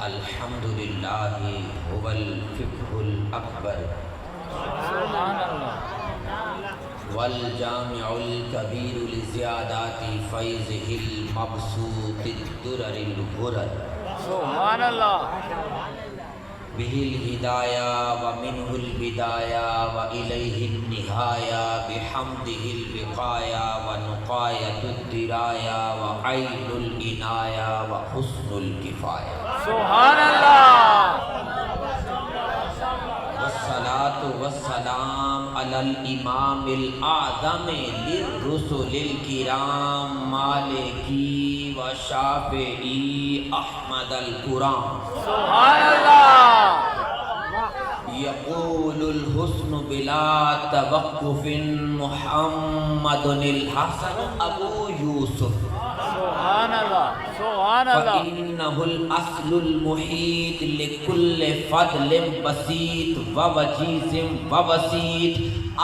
الحمدللہ هو الفقہ الأکبر سبحان اللہ والجامع الکبیر لزیادات فیضہ المبسوط الدرر الغرر سبحان اللہ به الہدایہ ومنہ البدایہ وإلیہ النہایہ بحمدہ الوقایہ ونقایۃ الدرایہ وعین العنایہ وحسن الکفایہ سبحان اللہ والصلاة والسلام علی الامام الاعظم للرسل الکرام مالکی و شافعی احمد القرآن سبحان اللہ یقول الحسن بلا توقف محمد الحسن ابو یوسف سبحان اللہ سبحان اللہ فإنه الأصل المحيط لكل فضل بسيط ووجيز ووسيط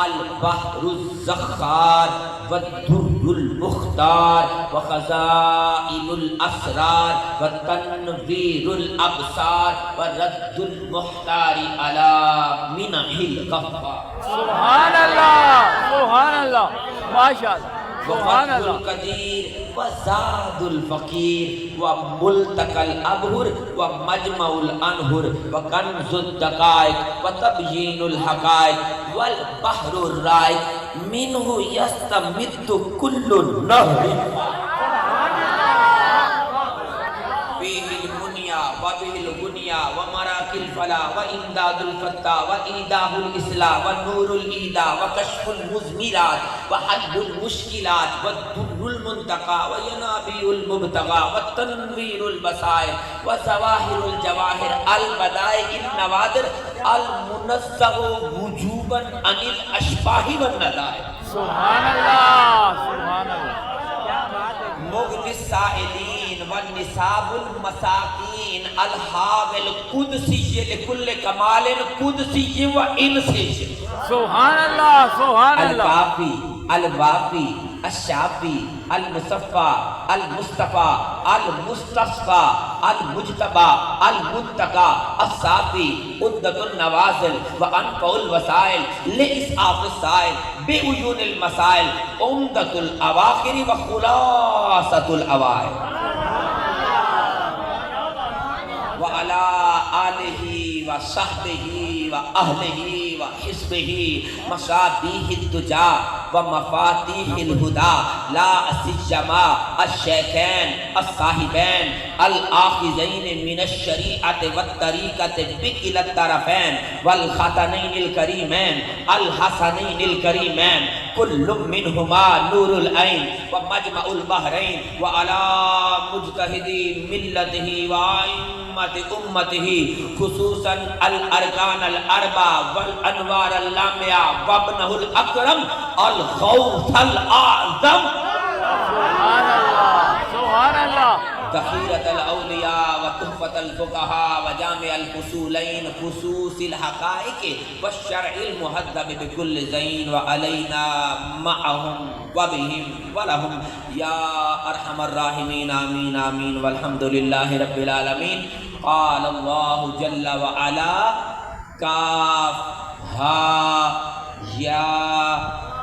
البحر الزخار والدر المختار وخزائن الأسرار وتنوير الأبصار ورد المحتار على منح الغفار سبحان اللہ سبحان اللہ ماشاء اللہ سبحان وفتح اللہ القدیر وزاد الفقیر وملتقى الابہر ومجمع الانہر وکنز الدقائق وتبیین الحقائق والبحر الرائق منہ یستمد کل النہر فیہ المنیا وبہ الغنیا ومراک الفلاح وامداد الفتح وایداہ الاصلاح ونور الایداء وکشف المزمرات وحل المشکلات والدر المنتقى وینابیع المبتغى والتنویر البصائر وظواہر الجواہر البدائع النوادر المنزہ وجوبا عن الاشباہ والنظائر سبحان اللہ سبحان اللہ مغنی السائلین والنساب المساکین الحاوی القدسی لکل کمال قدسی و انسی سبحان اللہ سبحان اللہ الکافی الوافی الشافی المصفى المصطفى المستصفى المجتبى المنتقى الصافی عدة النوازل وانفع الوسائل لإسعاف السائل بعیون المسائل عمدة الأواخر وخلاصة الأوائل وعلى آلہ وصحبہ وأہلہ وحزبہ مصابیح الدجا ومفاتیح الہدى لا سیما الشیخین الصاحبین الآخذین من الشریعۃ والطریقۃ بکلا الطرفین والختنین الکریمین الحسنین الکریمین کل منہما نور العین ومجمع البحرین وعلى مجتہدی ملتہ وائمۃ امتہ خصوصاً الارکان الاربع والانوار اللامعہ وابنہ الاکرم الغوث الاعظم سبحان اللہ سبحان اللہ ذخیرۃ الاولیاء وتحفۃ الفقہاء وجامع الفصولین خصوص الحقائق والشرع المہذب بكل زین وعلینا معهم وبهم ولهم یا ارحم الراحمین آمین آمین والحمد للہ رب العالمین قال اللہ جل وعلا کاف ہا یا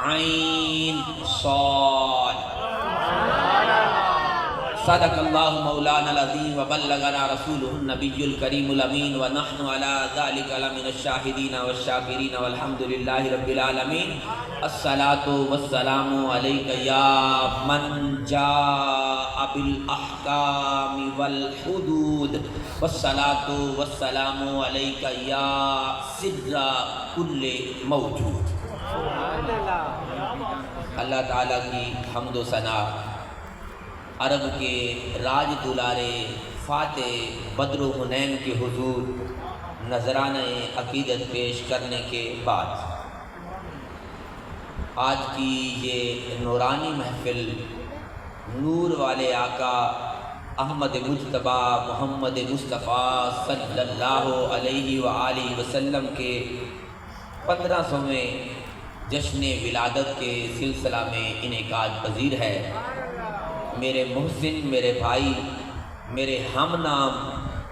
عین صاد صدق اللہ مولانا العظیم وبلغنا رسولہ النبی الکریم الامین ونحن علی ذلک لمن الشاہدین والشاکرین والحمد للہ رب العالمین الصلاة والسلام علیک یا من جاء بالاحکام والحدود والصلاة والسلام علیک یا سر کل موجود اللہ تعالیٰ کی حمد و ثنا عرب کے راج دلارے فاتح بدر و حنین کے حضور نذرانہ عقیدت پیش کرنے کے بعد آج کی یہ نورانی محفل نور والے آقا احمد مجتبیٰ محمد مصطفیٰ صلی اللہ علیہ وآلہ وسلم کے 1500ویں جشن ولادت کے سلسلہ میں انعقاد پذیر ہے۔ میرے محسن، میرے بھائی، میرے ہم نام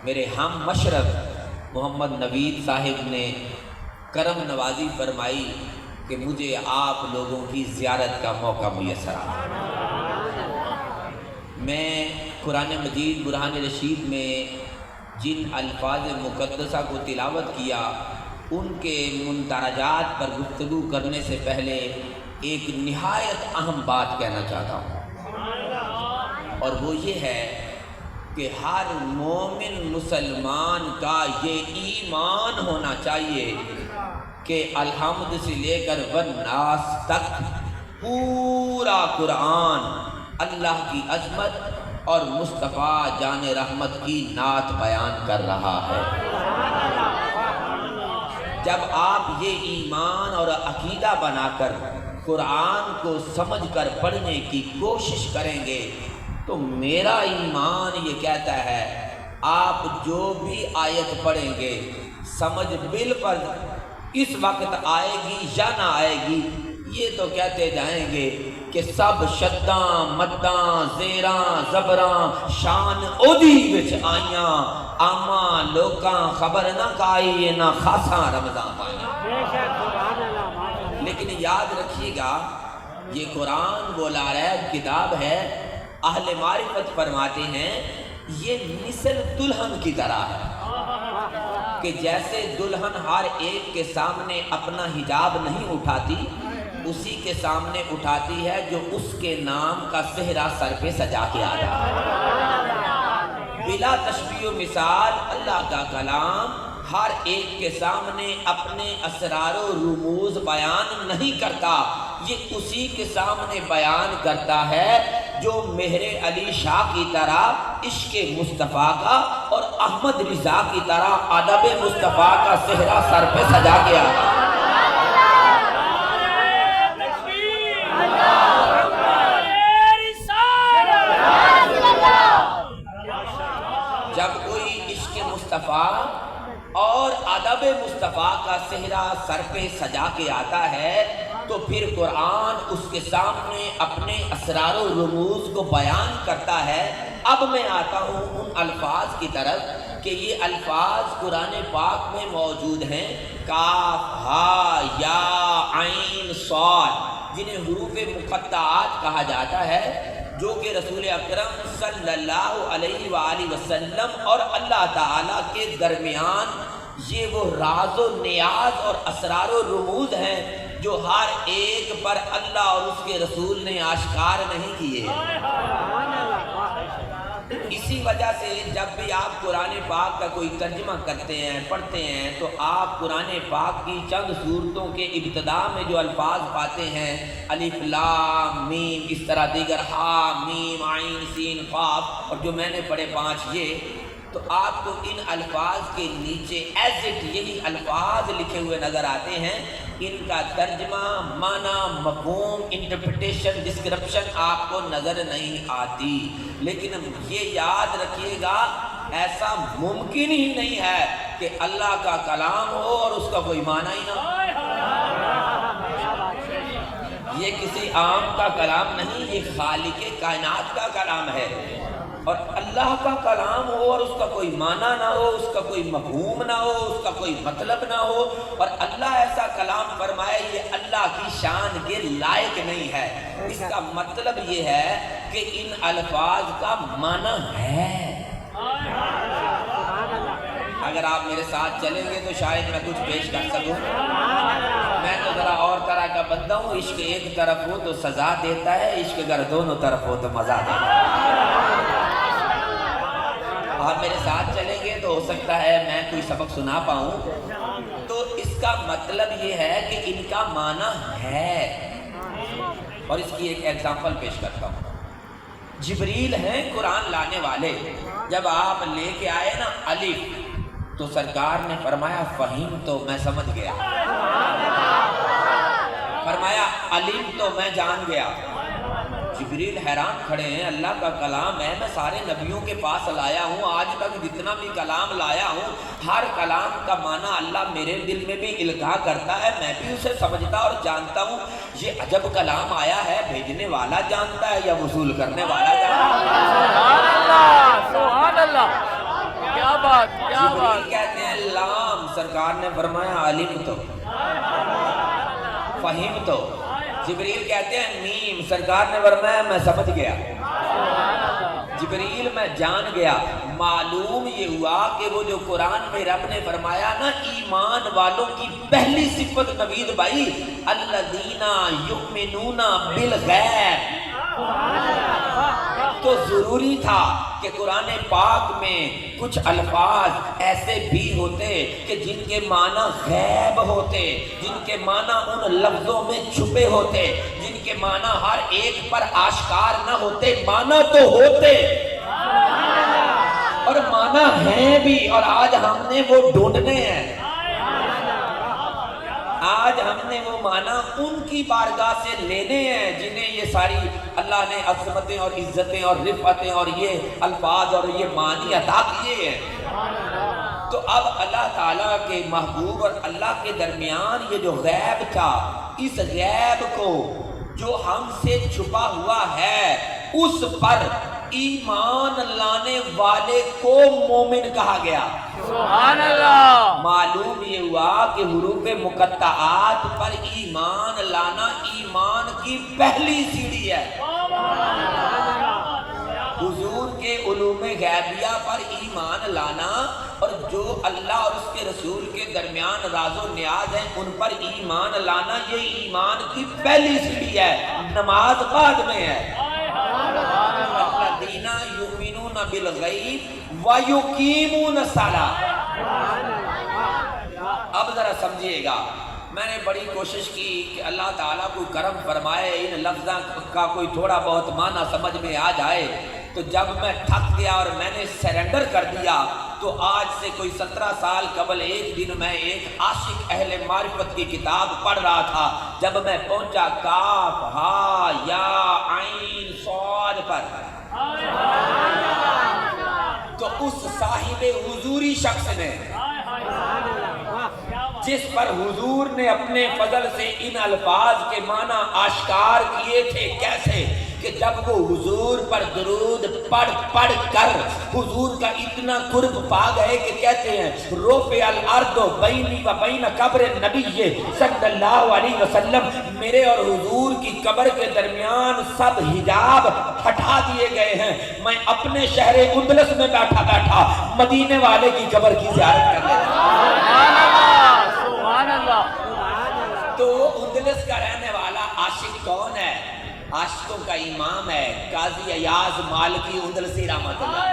میرے ہم مشرف محمد نوید صاحب نے کرم نوازی فرمائی کہ مجھے آپ لوگوں کی زیارت کا موقع میسر آیا۔ میں قرآن مجید برہان رشید میں جن الفاظ مقدسہ کو تلاوت کیا ان کے مندرجات پر گفتگو کرنے سے پہلے ایک نہایت اہم بات کہنا چاہتا ہوں، اور وہ یہ ہے کہ ہر مومن مسلمان کا یہ ایمان ہونا چاہیے کہ الحمد سے لے کر والناس تک پورا قرآن اللہ کی عظمت اور مصطفیٰ جان رحمت کی نعت بیان کر رہا ہے۔ جب آپ یہ ایمان اور عقیدہ بنا کر قرآن کو سمجھ کر پڑھنے کی کوشش کریں گے تو میرا ایمان یہ کہتا ہے آپ جو بھی آیت پڑھیں گے سمجھ بالفرض اس وقت آئے گی یا نہ آئے گی، یہ تو کہتے جائیں گے کہ سب شداں مداں زیراں زبراں شان اودی وچ آئیاں، آما لوکاں خبر نہ کائی نہ خاصاں رمضان پائیاں۔ لیکن یاد رکھیے گا یہ قرآن وہ لارب کتاب ہے، اہل معرفت فرماتے ہیں یہ مثل دلہن کی طرح ہے کہ جیسے دلہن ہر ایک کے سامنے اپنا حجاب نہیں اٹھاتی، اسی کے سامنے اٹھاتی ہے جو اس کے نام کا صحرا سر پہ سجا کے آیا۔ بلا تشبیہ و مثال اللہ کا کلام ہر ایک کے سامنے اپنے اسرار و رموز بیان نہیں کرتا، یہ اسی کے سامنے بیان کرتا ہے جو مہر علی شاہ کی طرح عشق مصطفیٰ کا اور احمد رضا کی طرح ادب مصطفیٰ کا صحرا سر پہ سجا کے آیا۔ جب کوئی عشق مصطفیٰ اور ادب مصطفیٰ کا صحرا سر پہ سجا کے آتا ہے تو پھر قرآن اس کے سامنے اپنے اسرار و رموز کو بیان کرتا ہے۔ اب میں آتا ہوں ان الفاظ کی طرف کہ یہ الفاظ قرآن پاک میں موجود ہیں، کاف ہا یا عین صاد، جنہیں حروف مقطعات کہا جاتا ہے، جو کہ رسول اکرم صلی اللہ علیہ وآلہ وسلم اور اللہ تعالیٰ کے درمیان یہ وہ راز و نیاز اور اسرار و رموز ہیں جو ہر ایک پر اللہ اور اس کے رسول نے آشکار نہیں کیے۔ اسی وجہ سے جب بھی آپ قرآن پاک کا کوئی ترجمہ کرتے ہیں پڑھتے ہیں تو آپ قرآن پاک کی چند سورتوں کے ابتدا میں جو الفاظ پاتے ہیں الف لام میم، اس طرح دیگر ہا میم عین سین قاف، اور جو میں نے پڑھے 5 یہ، تو آپ کو ان الفاظ کے نیچے ایز اٹ یہی الفاظ لکھے ہوئے نظر آتے ہیں، ان کا ترجمہ معنی مفہوم انٹرپریٹیشن ڈسکرپشن آپ کو نظر نہیں آتی۔ لیکن یہ یاد رکھیے گا ایسا ممکن ہی نہیں ہے کہ اللہ کا کلام ہو اور اس کا کوئی معنی ہی نہ ہو۔ یہ کسی عام کا کلام نہیں، یہ خالق کائنات کا کلام ہے، اور اللہ کا کلام ہو اور اس کا کوئی معنی نہ ہو، اس کا کوئی مفہوم نہ ہو، اس کا کوئی مطلب نہ ہو، اور اللہ ایسا کلام فرمائے یہ اللہ کی شان کے لائق نہیں ہے۔ اس کا مطلب یہ ہے کہ ان الفاظ کا معنی ہے۔ اگر آپ میرے ساتھ چلیں گے تو شاید میں کچھ پیش کر سکوں۔ میں تو ذرا اور طرح کا بندہ ہوں، عشق ایک طرف ہو تو سزا دیتا ہے، عشق اگر دونوں طرف ہو تو مزہ دیتا ہے۔ آپ میرے ساتھ چلیں گے تو ہو سکتا ہے میں کوئی سبق سنا پاؤں۔ تو اس کا مطلب یہ ہے کہ ان کا معنی ہے، اور اس کی ایک ایگزامپل پیش کرتا ہوں۔ جبریل ہیں قرآن لانے والے، جب آپ لے کے آئے نا الف تو سرکار نے فرمایا فہیم تو میں سمجھ گیا، فرمایا الف تو میں جان گیا۔ جبریل حیران کھڑے ہیں، اللہ کا کلام ہے، میں سارے نبیوں کے پاس لایا ہوں، آج تک جتنا بھی کلام لایا ہوں ہر کلام کا معنی اللہ میرے دل میں بھی القاء کرتا ہے، میں بھی اسے سمجھتا اور جانتا ہوں۔ یہ عجب کلام آیا ہے، بھیجنے والا جانتا ہے یا وصول کرنے والا جانتا ہے؟ سبحان اللہ، سبحان اللہ، کیا کیا بات کیا جبریل بات. کہتے ہیں لام، سرکار نے فرمایا علم تو فہم تو. جبریل کہتے ہیں میم، سرکار نے فرمایا میں سمجھ گیا. جبریل میں جان گیا. معلوم یہ ہوا کہ وہ جو قرآن میں رب نے فرمایا نا ایمان والوں کی پہلی صفت نوید بھائی الذین یؤمنون بالغیب، تو ضروری تھا کہ قرآن پاک میں کچھ الفاظ ایسے بھی ہوتے کہ جن کے معنی غیب ہوتے، جن کے معنی ان لفظوں میں چھپے ہوتے، جن کے معنی ہر ایک پر آشکار نہ ہوتے، معنی تو ہوتے اور معنی ہیں بھی، اور آج ہم نے وہ ڈھونڈنے ہیں. آج ہم نے وہ معنی ان کی بارگاہ سے لینے ہیں جنہیں یہ ساری اللہ نے عظمتیں اور عزتیں اور رفعتیں اور یہ الفاظ اور یہ معنی عطا کیے ہیں. تو اب اللہ تعالیٰ کے محبوب اور اللہ کے درمیان یہ جو غیب تھا، اس غیب کو جو ہم سے چھپا ہوا ہے اس پر ایمان لانے والے کو مومن کہا گیا. سبحان اللہ. معلوم یہ ہوا کہ حروف مقطعات پر ایمان لانا ایمان کی پہلی سیڑھی ہے. حضور کے علوم غیبیہ پر ایمان لانا اور جو اللہ اور اس کے رسول کے درمیان راز و نیاز ہیں ان پر ایمان لانا، یہ ایمان کی پہلی سیڑھی ہے. نماز بعد میں ہے. الذین یؤمنون بالغیب ویقیمون الصلاۃ. اب ذرا سمجھیے گا، میں نے بڑی کوشش کی کہ اللہ تعالیٰ کوئی کرم فرمائے، ان لفظوں کا کوئی تھوڑا بہت معنی سمجھ میں آ جائے. تو جب میں تھک گیا اور میں نے سرنڈر کر دیا تو آج سے کوئی 17 سال قبل ایک دن میں ایک عاشق اہل معرفت کی کتاب پڑھ رہا تھا. جب میں پہنچا کاف ہا یا عین صاد پر، تو اس صاحب حضوری شخص نے جس پر حضور نے اپنے فضل سے ان الفاظ کے معنی آشکار کیے تھے، کیسے کہ جب وہ حضور پر درود پڑھ پڑھ کر حضور کا اتنا قرب پا گئے کہ کہتے ہیں رفع الارض بینی و بین قبر نبی صلی اللہ علیہ وسلم، میرے اور حضور کی قبر کے درمیان سب حجاب ہٹا دیے گئے ہیں. میں اپنے شہر اندلس میں بیٹھا بیٹھا مدینے والے کی قبر کی زیارت کر لیتا. سبحان اللہ. تو اندلس کا رہنے والا عاشق کون ہے؟ عاشقوں کا امام ہے قاضی ایاز مالکی اندلسی رحمۃ اللہ،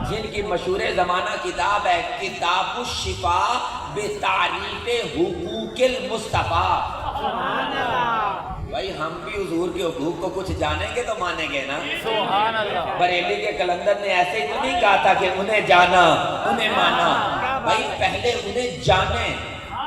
جن کی مشہور زمانہ کتاب ہے کتاب الشفا بتعریف حقوق المصطفیٰ. بھائی ہم بھی حضور کے حقوق کو کچھ جانیں گے تو مانیں گے نا. سبحان اللہ. بریلی کے کلندر نے ایسے ہی تو نہیں کہا تھا کہ انہیں جانا انہیں مانا. بھائی پہلے انہیں جانیں.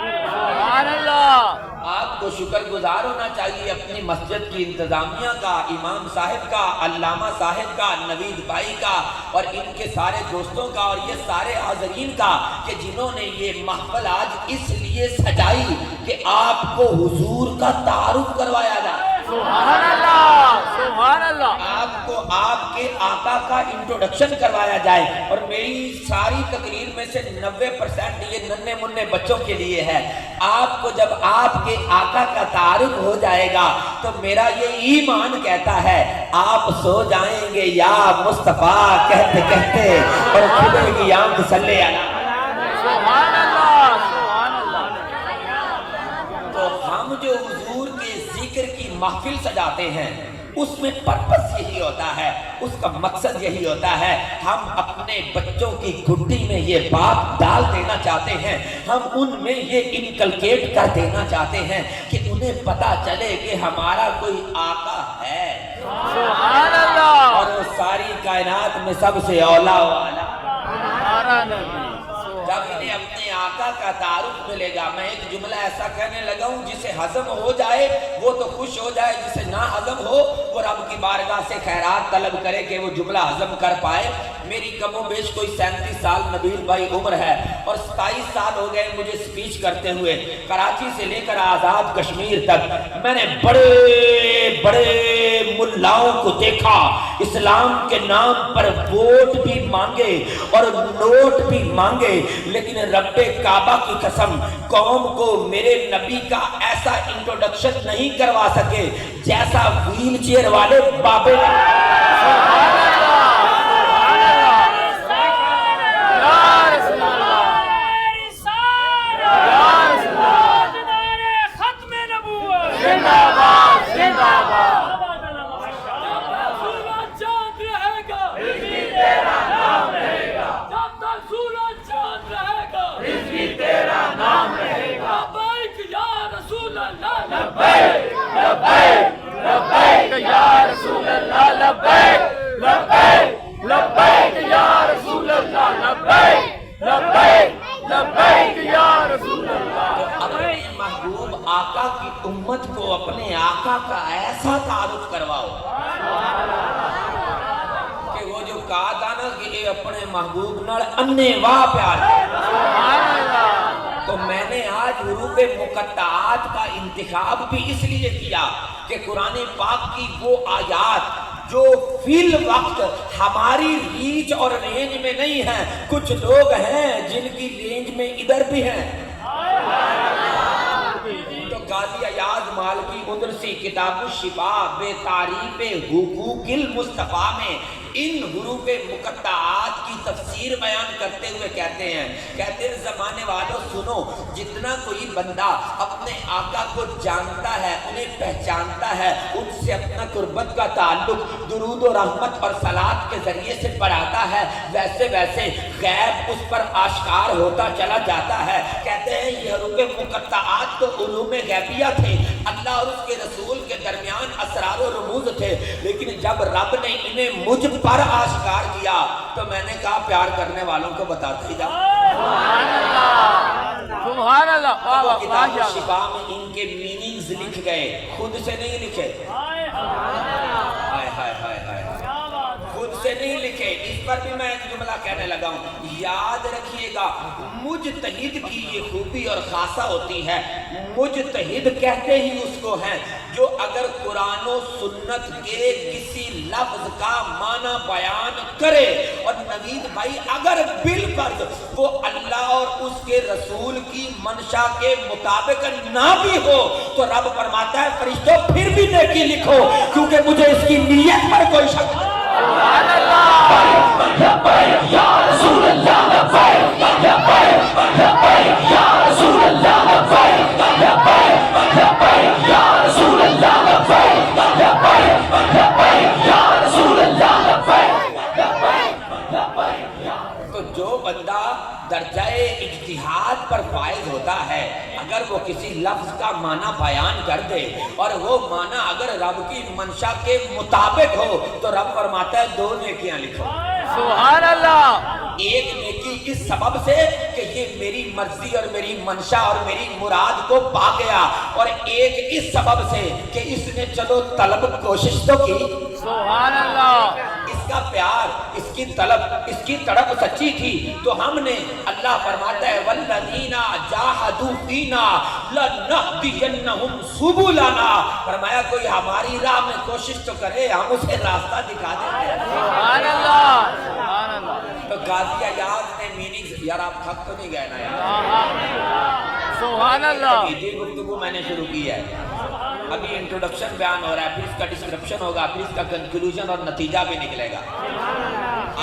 سبحان اللہ. آپ کو شکر گزار ہونا چاہیے اپنی مسجد کی انتظامیہ کا، امام صاحب کا، علامہ صاحب کا، نوید بھائی کا اور ان کے سارے دوستوں کا اور یہ سارے حاضرین کا کہ جنہوں نے یہ محفل آج اس لیے سجائی کہ آپ کو حضور کا تعارف کروایا جائے. سبحان اللہ. سبحان اللہ. آپ کو آپ کے آقا کا انٹروڈکشن کروایا جائے. اور میری ساری تقریر میں سے 90% یہ ننھے منھے بچوں کے لیے ہے. آپ کو جب آپ کے آقا کا تعارف ہو جائے گا تو میرا یہ ایمان کہتا ہے آپ سو جائیں گے یا مصطفیٰ کہتے کہتے اور کھلے گی آنکھ صلی اللہ. سبحان اللہ. سبحان اللہ. تو ہم جو حضور کے ذکر کی محفل سجاتے ہیں اس میں پرپس یہی ہوتا ہے، اس کا مقصد یہی ہوتا ہے. ہم اپنے بچوں کی گھٹی میں یہ بات ڈال دینا چاہتے ہیں، ہم ان میں یہ انکلکیٹ کر دینا چاہتے ہیں کہ انہیں پتا چلے کہ ہمارا کوئی آقا ہے. سبحان اللہ. اور وہ ساری کائنات میں سب سے اولا والا. ہمارا نبی. جب انہیں اپنے آقا کا تعارف ملے گا، میں ایک جملہ ایسا کہنے لگا ہوں جسے ہضم ہو جائے وہ تو خوش ہو جائے، جسے نہ ہضم ہو وہ رب کی بارگاہ سے خیرات طلب کرے کہ وہ جملہ ہضم کر پائے. میری کم و بیش کوئی 37 سال نبیل بھائی عمر ہے اور 27 سال ہو گئے مجھے سپیچ کرتے ہوئے. کراچی سے لے کر آزاد کشمیر تک میں نے بڑے بڑے ملاؤں کو دیکھا اسلام کے نام پر ووٹ بھی مانگے اور نوٹ بھی مانگے، لیکن رب کعبہ کی قسم قوم کو میرے نبی کا ایسا انٹروڈکشن نہیں کروا سکے جیسا ویل چیئر والے بابے محبوب آقا کی امت کو اپنے آقا کا ایسا تعارف کرواؤ کہ وہ جو کہا تھا نا کہ یہ اپنے محبوب نال انے واہ پیار تو میں نے آج حروف مقطعات کا انتخاب بھی اس لیے کیا کہ قرآن پاک کی وہ آیات جو فی الوقت ہماری ریچ اور رینج میں نہیں ہیں، کچھ لوگ ہیں جن کی رینج میں ادھر بھی ہیں، تو قاضی ایاز مالکی ادرسی کتاب الشفا بے تعریف حقوق المصطفیٰ میں ان حروف مقطعات کی تفسیر بیان کرتے ہوئے کہتے ہیں زمانے والوں سنو، جتنا کوئی بندہ اپنے آقا کو جانتا ہے، انہیں پہچانتا ہے، ان سے اپنا قربت کا تعلق درود و رحمت اور صلات کے ذریعے سے بڑھاتا ہے، ویسے ویسے غیب اس پر آشکار ہوتا چلا جاتا ہے۔ کہتے ہیں یہ حروف مقطعات تو علوم غیبیہ تھے، اللہ اور اس کے رسول کے درمیان اسرار و رموز تھے، لیکن جب رب نے انہیں مجھ پر آشکار کیا تو میں نے کہا پیار کرنے والوں کو بتاتا ہی جا۔ سبحان اللہ۔ کتاب الشفا میں ان کے میننگز لکھ گئے، خود سے نہیں لکھے، خود سے نہیں لکھے۔ اس پر بھی میں ایک جملہ کہنے لگا ہوں، یاد رکھیے گا مجتہد کی یہ خوبی اور خاصہ ہوتی ہے، مجتہد کہتے ہی اس کو ہیں جو اگر قرآن و سنت کے کسی لفظ کا معنی بیان کرے، اور نوید بھائی اگر بالفرض وہ اللہ اور اس کے رسول کی منشا کے مطابق نہ بھی ہو تو رب فرماتا ہے فرشتوں پھر بھی نیکی لکھو، کیونکہ مجھے اس کی نیت پر کوئی شک نہیں۔ سبحان اللہ۔ لبیک یا رسول اللہ، لبیک لبیک لبیک یا رسول اللہ، لبیک لبیک لبیک یا رسول اللہ، لبیک لبیک لبیک یا رسول اللہ، لبیک لبیک لبیک۔ تو جو بندہ درجہ اجتہاد پر فائز ہوتا ہے، اگر وہ کسی لفظ کا معنی بیان کر دے اور وہ معنی اگر رب کی منشا کے مطابق ہو تو رب فرماتا ہے دو نیکیاں لکھو۔ سبحان اللہ۔ ایک نیکی اس سبب سے کہ یہ میری مرضی اور میری منشا اور میری مراد کو پا گیا، اور ایک اس سبب سے کہ اس نے چلو طلب کوشش تو کی۔ سبحان اللہ۔ اس کا پیار، اس کی طلب، اس کی تڑپ سچی تھی تو ہم نے، اللہ فرماتا ہے والذین جاہدوا فینا لنہدینہم سبلنا، فرمایا کوئی ہماری راہ میں کوشش تو کرے، ہم اسے راستہ دکھا دیں گے۔ سبحان اللہ۔ سبحان اللہ۔ تو قاضی ایاز نے میننگز، یار آپ تھک تو نہیں گئے نا یار؟ سبحان اللہ۔ یہ گفتگو میں نے شروع کی ہے، ابھی انٹروڈکشن بیان ہو رہا ہے، پھر اس کا ڈسکرپشن ہوگا، پھر اس کا کنکلوژن اور نتیجہ بھی نکلے گا۔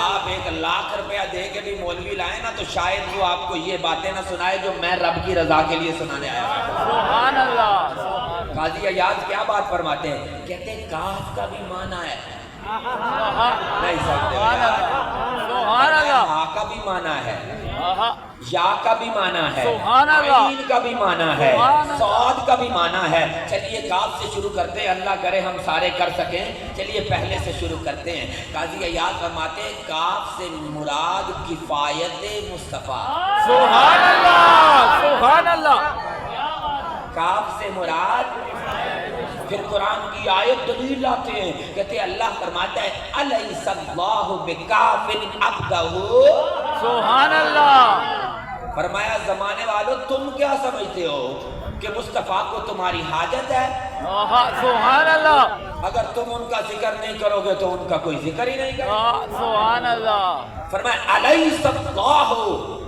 آپ 1,00,000 روپیہ دے کے بھی مولوی لائیں نا تو شاید وہ آپ کو یہ باتیں نہ سنائے جو میں رب کی رضا کے لیے سنانے آیا ہوں۔ سبحان اللہ۔ قاضی ایاز کیا بات فرماتے ہیں؟ کہتے ہیں کاف کا بھی معنی ہے، نہیں سکتے، سبحان اللہ۔ ہاں کا بھی معنی ہے، یا کا بھی معنی ہے، سبحان اللہ۔ عین کا بھی معنی ہے، سبحان اللہ۔ صاد کا بھی معنی ہے۔ چلیے کاف سے شروع کرتے ہیں، اللہ کرے ہم سارے کر سکیں۔ چلیے پہلے سے شروع کرتے ہیں۔ قاضی ایاز فرماتے ہیں کاف سے مراد کفایت مصطفیٰ۔ سبحان اللہ۔ سبحان اللہ۔ کاف سے مراد، پھر قرآن کی آیت دلیل لاتے ہیں، کہتے ہیں اللہ فرماتا ہے الیس اللہ بکاف عبدہ۔ سبحان اللہ۔ فرمایا زمانے والوں تم کیا سمجھتے ہو کہ مصطفیٰ کو تمہاری حاجت ہے؟ سبحان اللہ، اگر تم ان کا ذکر نہیں کرو گے تو ان کا کوئی ذکر ہی نہیں کرے. سبحان اللہ. فرمایا الیس اللہ،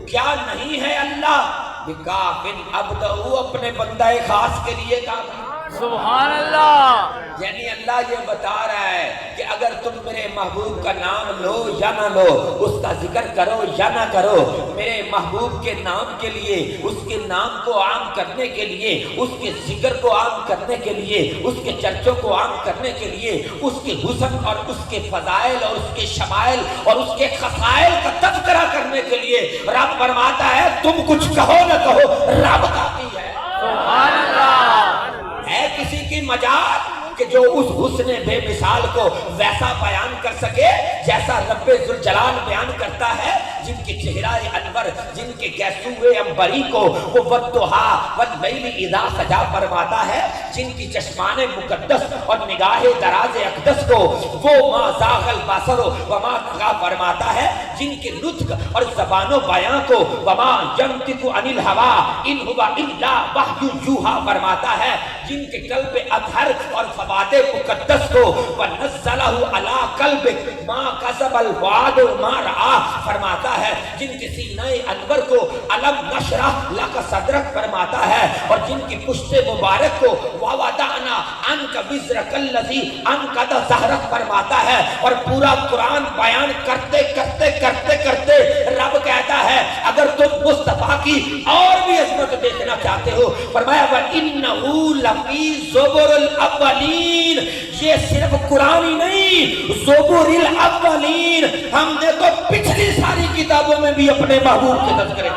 کیا نہیں ہے اللہ بکافٍ عبدہ، اپنے بندہ خاص کے لیے کافی. سبحان اللہ. یعنی اللہ یہ بتا رہا ہے کہ اگر تم میرے محبوب کا نام لو یا نہ لو، اس کا ذکر کرو یا نہ کرو، میرے محبوب کے نام کے لیے، اس کے نام کو عام کرنے کے لیے، اس کے ذکر کو عام کرنے کے لیے، اس کے چرچوں کو عام کرنے کے لیے، اس کے حسن اور اس کے فضائل اور اس کے شمائل اور اس کے خصائل کا تذکرہ کرنے کے لیے رب فرماتا ہے تم کچھ کہو نہ کہو، رب کافی ہے. سبحان اللہ. ہے کسی کی مجال کہ جو اس حسن بے مثال کو ویسا بیان کر سکے جیسا رب ذوالجلال بیان کرتا ہے، جن کے چہرہ انور، جن کے گیسوئے امبری کو وہ والضحیٰ واللیل اذا سجا فرماتا ہے، جن کی چشمان مقدس اور نگاہ دراز اقدس کو وہ ما زاغ البصر وما طغی فرماتا ہے، جن کے نطق اور زبان و بیان کو وما ینطق عن الهوى ان هو الا وحی یوحی فرماتا ہے، جن کے قلب اطہر اور فواد مقدس کو وَنَزَّلَهُ عَلَىٰ قَلْبِكَ مَا كَذَبَ الْفُؤَادُ مَا رَأَىٰ فرماتا ہے، جن کے سینہ انور کو أَلَمْ نَشْرَحْ لَكَ صَدْرَكَ فرماتا ہے، اور جن کی پشت مبارک کو وَوَضَعْنَا عَنْكَ وِزْرَكَ الَّذِي أَنقَضَ ظَهْرَكَ فرماتا ہے. اور پورا قرآن بیان کرتے کرتے کرتے کرتے رب کہتا ہے اگر تم مصطفیٰ کی اور بھی عظمت دیکھنا چاہتے ہو، فرمایا وَإِنَّهُ لَفِي زُبُرِ الْأَوَّلِينَ، یہ صرف قرآن ہی نہیں، زبور الاولین، ہم نے تو پچھلی ساری کتابوں میں بھی اپنے محبوب کے تذکرے